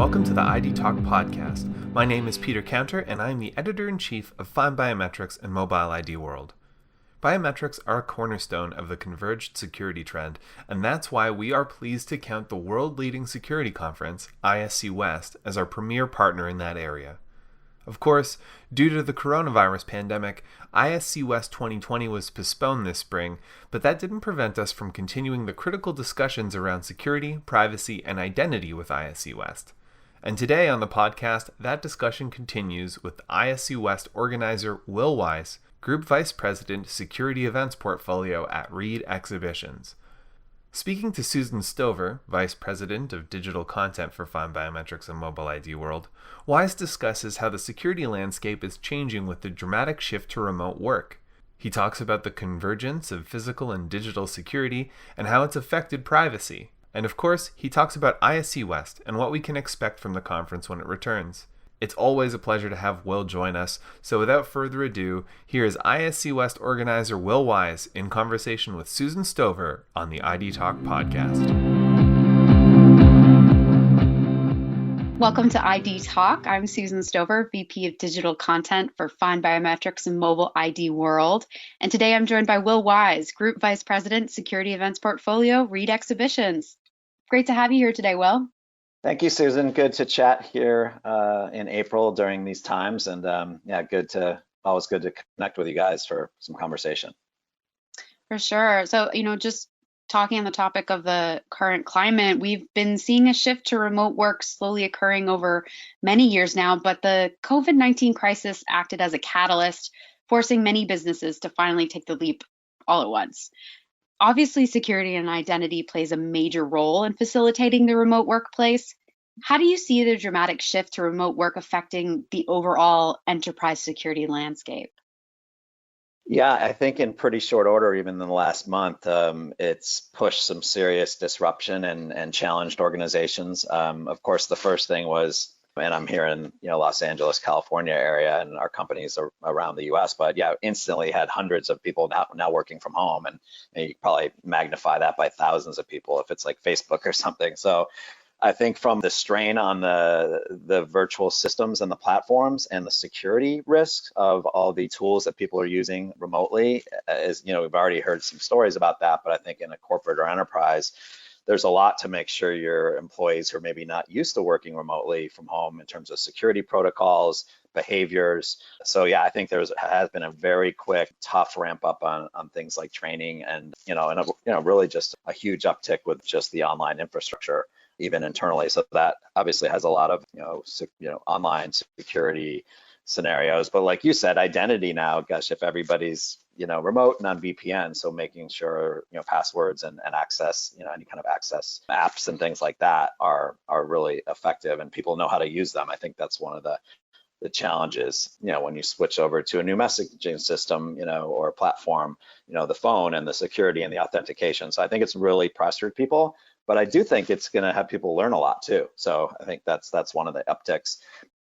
welcome to the ID Talk podcast. My name is Peter Counter, and I am the editor-in-chief of FindBiometrics and Mobile ID World. Biometrics are a cornerstone of the converged security trend, and that's why we are pleased to count the world-leading security conference, ISC West, as our premier partner in that area. Of course, due to the coronavirus pandemic, ISC West 2020 was postponed this spring, but that didn't prevent us from continuing the critical discussions around security, privacy, and identity with ISC West. And today on the podcast, that discussion continues with ISC West organizer Will Wise, Group Vice President, Security Events Portfolio at Reed Exhibitions. Speaking to Susan Stover, Vice President of Digital Content for FindBiometrics and Mobile ID World, Wise discusses how the security landscape is changing with the dramatic shift to remote work. He talks about the convergence of physical and digital security and how it's affected privacy. And of course, he talks about ISC West and what we can expect from the conference when it returns. It's always a pleasure to have Will join us, so without further ado, here is ISC West organizer Will Wise in conversation with Susan Stover on the ID Talk podcast. Welcome to ID Talk. I'm Susan Stover, VP of Digital Content for FindBiometrics and Mobile ID World. And today I'm joined by Will Wise, Group Vice President, Security Events Portfolio, Reed Exhibitions. Great to have you here today, Will. Thank you, Susan. Good to chat here in April during these times, and always good to connect with you guys for some conversation. For sure. So, just talking on the topic of the current climate, we've been seeing a shift to remote work slowly occurring over many years now, but the COVID-19 crisis acted as a catalyst, forcing many businesses to finally take the leap all at once. Obviously, security and identity plays a major role in facilitating the remote workplace. How do you see the dramatic shift to remote work affecting the overall enterprise security landscape? Yeah, I think in pretty short order, even in the last month, it's pushed some serious disruption and challenged organizations. Of course, the first thing was, and I'm here in Los Angeles, California area, and our companies are around the U.S. But yeah, instantly had hundreds of people now working from home, and you probably magnify that by thousands of people if it's like Facebook or something. So I think from the strain on the virtual systems and the platforms and the security risks of all the tools that people are using remotely, we've already heard some stories about that. But I think in a corporate or enterprise, there's a lot to make sure your employees who are maybe not used to working remotely from home in terms of security protocols, behaviors. So yeah, I think has been a very quick, tough ramp up on things like training and really just a huge uptick with just the online infrastructure, even internally. So that obviously has a lot of online security scenarios. But like you said, identity now, gosh, if everybody's remote and on VPN, so making sure passwords and access, any kind of access apps and things like that are really effective and people know how to use them. I think that's one of the challenges, when you switch over to a new messaging system, or platform, the phone and the security and the authentication. So I think it's really pressured people, but I do think it's going to have people learn a lot too. So I think that's one of the upticks.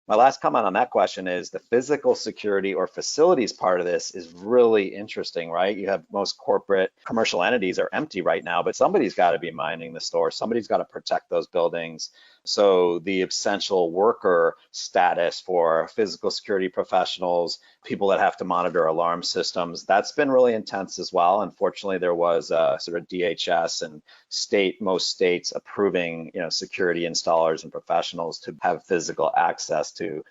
My last comment on that question is the physical security or facilities part of this is really interesting, right? You have most corporate commercial entities are empty right now, but somebody's got to be minding the store. Somebody's got to protect those buildings. So the essential worker status for physical security professionals, people that have to monitor alarm systems, that's been really intense as well. Unfortunately, there was a sort of DHS and most states approving, security installers and professionals to have physical access to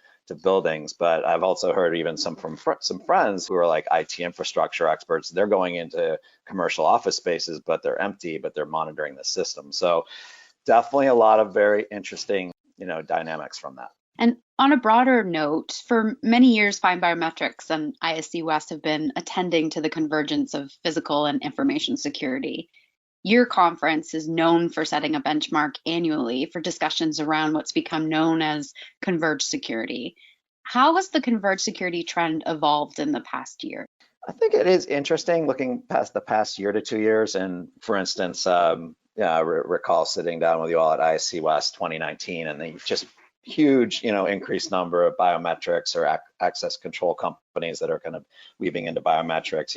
buildings. But I've also heard even some friends who are like IT infrastructure experts, they're going into commercial office spaces, but they're empty, but they're monitoring the system. So definitely a lot of very interesting, dynamics from that. And on a broader note, for many years, FindBiometrics and ISC West have been attending to the convergence of physical and information security. Your conference is known for setting a benchmark annually for discussions around what's become known as converged security. How has the converged security trend evolved in the past year? I think it is interesting looking past the past year to 2 years. And for instance, I recall sitting down with you all at ISC West 2019, and they just huge, increased number of biometrics or access control companies that are kind of weaving into biometrics.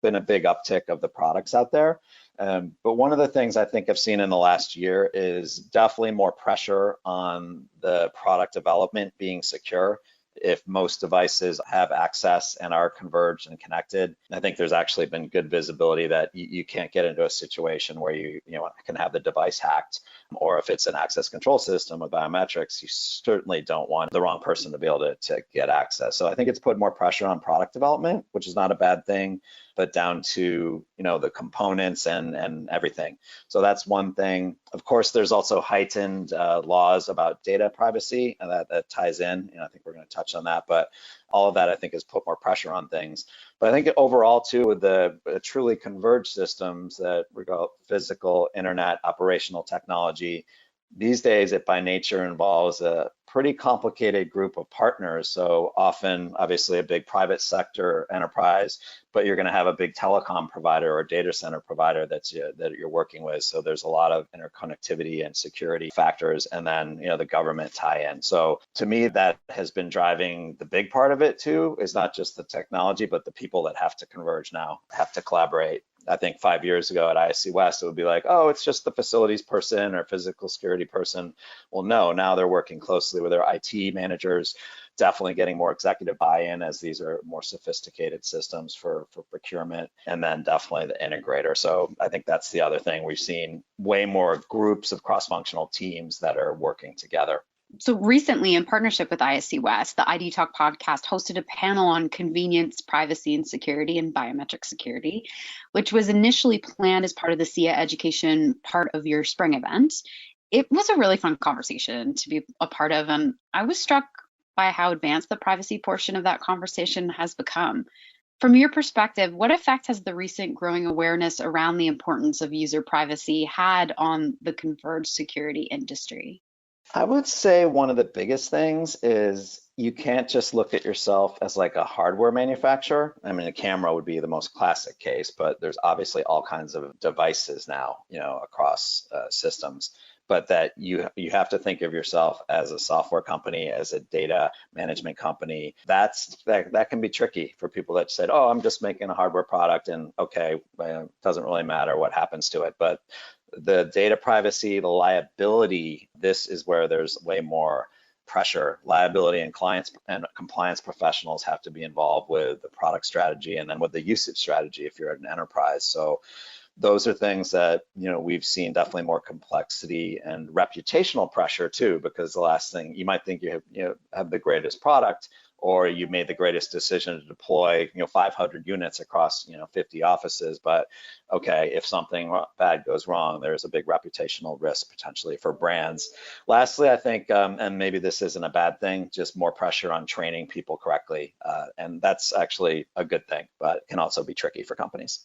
been a big uptick of the products out there. But one of the things I think I've seen in the last year is definitely more pressure on the product development being secure. If most devices have access and are converged and connected, I think there's actually been good visibility that you can't get into a situation where you can have the device hacked, or if it's an access control system with biometrics, you certainly don't want the wrong person to be able to get access. So I think it's put more pressure on product development, which is not a bad thing, but down to the components and everything. So that's one thing. Of course, there's also heightened laws about data privacy, and that ties in. I think we're going to touch on that, but all of that I think has put more pressure on things. But I think overall too, with the truly converged systems that we call physical, internet, operational technology, these days it by nature involves a pretty complicated group of partners. So often, obviously, a big private sector enterprise, but you're going to have a big telecom provider or data center provider that you're working with. So there's a lot of interconnectivity and security factors, and then the government tie-in. So to me, that has been driving the big part of it too. Is not just the technology, but the people that have to converge now, have to collaborate. I think 5 years ago at ISC West, it would be like, oh, it's just the facilities person or physical security person. Well, no, now they're working closely with their IT managers, definitely getting more executive buy-in as these are more sophisticated systems for procurement, and then definitely the integrator. So I think that's the other thing. We've seen way more groups of cross-functional teams that are working together. So recently, in partnership with ISC West, the ID Talk podcast hosted a panel on convenience, privacy, and security and biometric security, which was initially planned as part of the SIA education part of your spring event. It was a really fun conversation to be a part of, and I was struck by how advanced the privacy portion of that conversation has become. From your perspective, what effect has the recent growing awareness around the importance of user privacy had on the converged security industry? I would say one of the biggest things is you can't just look at yourself as like a hardware manufacturer. I mean, a camera would be the most classic case, but there's obviously all kinds of devices now, across systems. But that you have to think of yourself as a software company, as a data management company. That can be tricky for people that said, oh, I'm just making a hardware product, and okay, it doesn't really matter what happens to it. But the data privacy, the liability, this is where there's way more pressure. Liability and clients and compliance professionals have to be involved with the product strategy and then with the usage strategy if you're at an enterprise. So those are things that we've seen definitely more complexity and reputational pressure too, because the last thing you might think you have the greatest product, or you made the greatest decision to deploy 500 units across 50 offices, but okay, if something bad goes wrong, there's a big reputational risk potentially for brands. Lastly, I think, and maybe this isn't a bad thing, just more pressure on training people correctly, and that's actually a good thing, but can also be tricky for companies.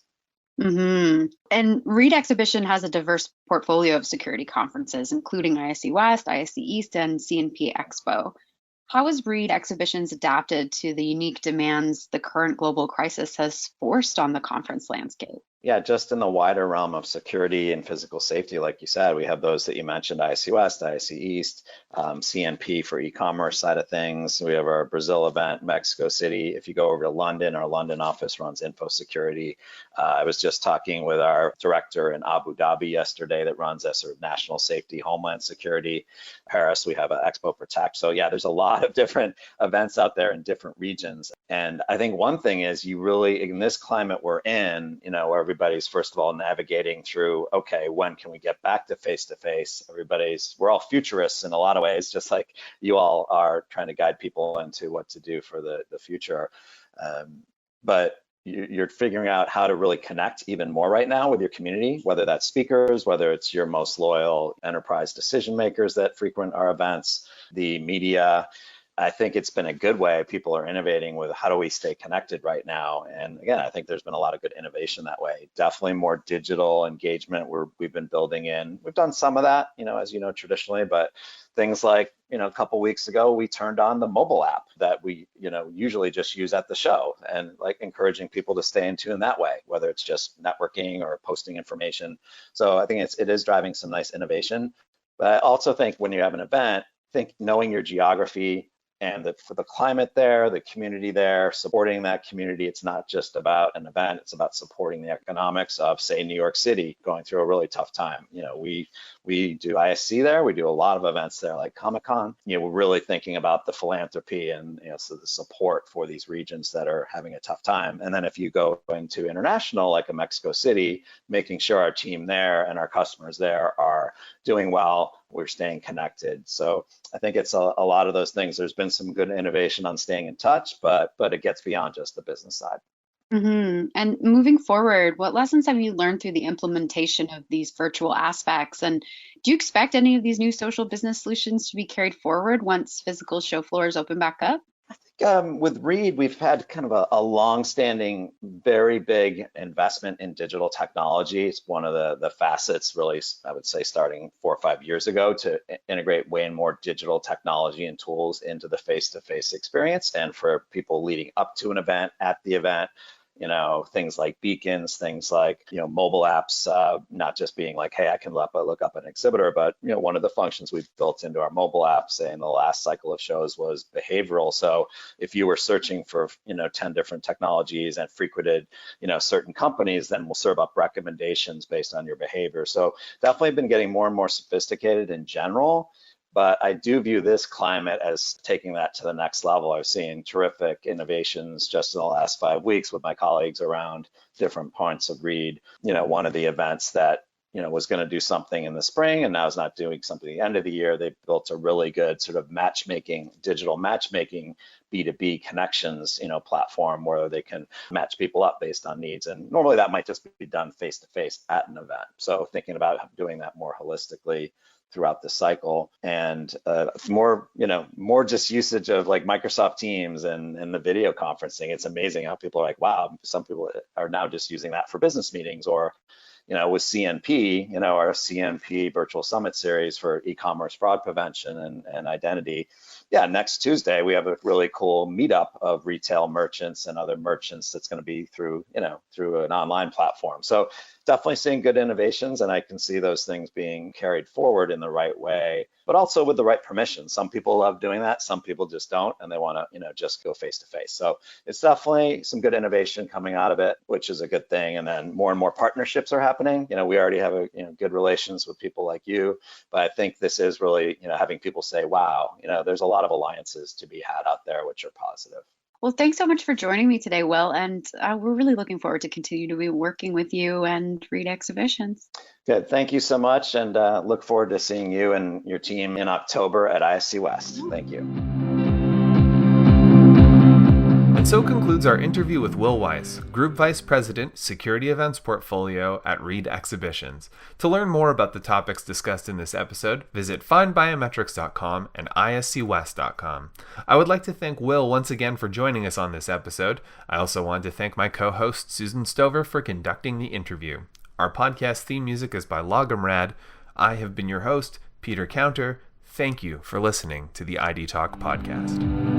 Mm-hmm. And Reed Exhibition has a diverse portfolio of security conferences, including ISC West, ISC East, and CNP Expo. How has Reed Exhibitions adapted to the unique demands the current global crisis has forced on the conference landscape? Yeah, just in the wider realm of security and physical safety, like you said, we have those that you mentioned, ISC West, ISC East, CNP for e-commerce side of things. We have our Brazil event, Mexico City. If you go over to London, our London office runs info security. I was just talking with our director in Abu Dhabi yesterday that runs a sort of national safety, homeland security. Paris, we have an Expo Protect. So yeah, there's a lot of different events out there in different regions. And I think one thing is you really, in this climate we're in, where everybody's first of all navigating through, okay, when can we get back to face-to-face? We're all futurists in a lot of ways, just like you all are trying to guide people into what to do for the future. But you're figuring out how to really connect even more right now with your community, whether that's speakers, whether it's your most loyal enterprise decision makers that frequent our events, the media. I think it's been a good way. People are innovating with how do we stay connected right now. And again, I think there's been a lot of good innovation that way. Definitely more digital engagement we've been building in. We've done some of that, as you know, traditionally, but things like, a couple weeks ago, we turned on the mobile app that we, usually just use at the show, and like encouraging people to stay in tune that way, whether it's just networking or posting information. So I think it is driving some nice innovation. But I also think when you have an event, knowing your geography, and for the climate there, the community there, supporting that community. It's not just about an event, it's about supporting the economics of, say, New York City going through a really tough time. We do ISC there, we do a lot of events there like Comic-Con. We're really thinking about the philanthropy and so the support for these regions that are having a tough time. And then if you go into international, like a Mexico City, making sure our team there and our customers there are doing well, we're staying connected. So I think it's a lot of those things. There's been some good innovation on staying in touch, but it gets beyond just the business side. And moving forward, what lessons have you learned through the implementation of these virtual aspects? And do you expect any of these new social business solutions to be carried forward once physical show floors open back up? With Reed, we've had kind of a long-standing, very big investment in digital technology. It's one of the facets, really, I would say, starting 4 or 5 years ago, to integrate way more digital technology and tools into the face-to-face experience, and for people leading up to an event, at the event. Things like beacons, things like, mobile apps, not just being like, hey, I can look up an exhibitor, but, one of the functions we've built into our mobile app, say in the last cycle of shows, was behavioral. So if you were searching for, 10 different technologies and frequented, certain companies, then we'll serve up recommendations based on your behavior. So definitely been getting more and more sophisticated in general. But I do view this climate as taking that to the next level. I've seen terrific innovations just in the last 5 weeks with my colleagues around different points of Reed. One of the events that was going to do something in the spring and now is not doing something at the end of the year. They built a really good sort of digital matchmaking, B2B connections, platform where they can match people up based on needs. And normally that might just be done face to face at an event. So thinking about doing that more holistically throughout the cycle, and more just usage of like Microsoft Teams and the video conferencing. It's amazing how people are like, wow, some people are now just using that for business meetings, or with CNP, our CNP virtual summit series for e-commerce fraud prevention and identity. Yeah, next Tuesday we have a really cool meetup of retail merchants and other merchants that's going to be through an online platform. So definitely seeing good innovations, and I can see those things being carried forward in the right way, but also with the right permission. Some people love doing that, some people just don't, and they want to just go face to face. So it's definitely some good innovation coming out of it, which is a good thing. And then more and more partnerships are happening. We already have good relations with people like you, but I think this is really having people say, wow, there's a lot of alliances to be had out there, which are positive. Well, thanks so much for joining me today, Will, and we're really looking forward to continue to be working with you and Reed exhibitions. Good, thank you so much, and look forward to seeing you and your team in October at ISC West. Thank you. And so concludes our interview with Will Weiss, Group Vice President, Security Events Portfolio at Reed Exhibitions. To learn more about the topics discussed in this episode, visit FindBiometrics.com and ISCWest.com. I would like to thank Will once again for joining us on this episode. I also want to thank my co-host Susan Stover for conducting the interview. Our podcast theme music is by Logomrad. I have been your host, Peter Counter. Thank you for listening to the ID Talk podcast.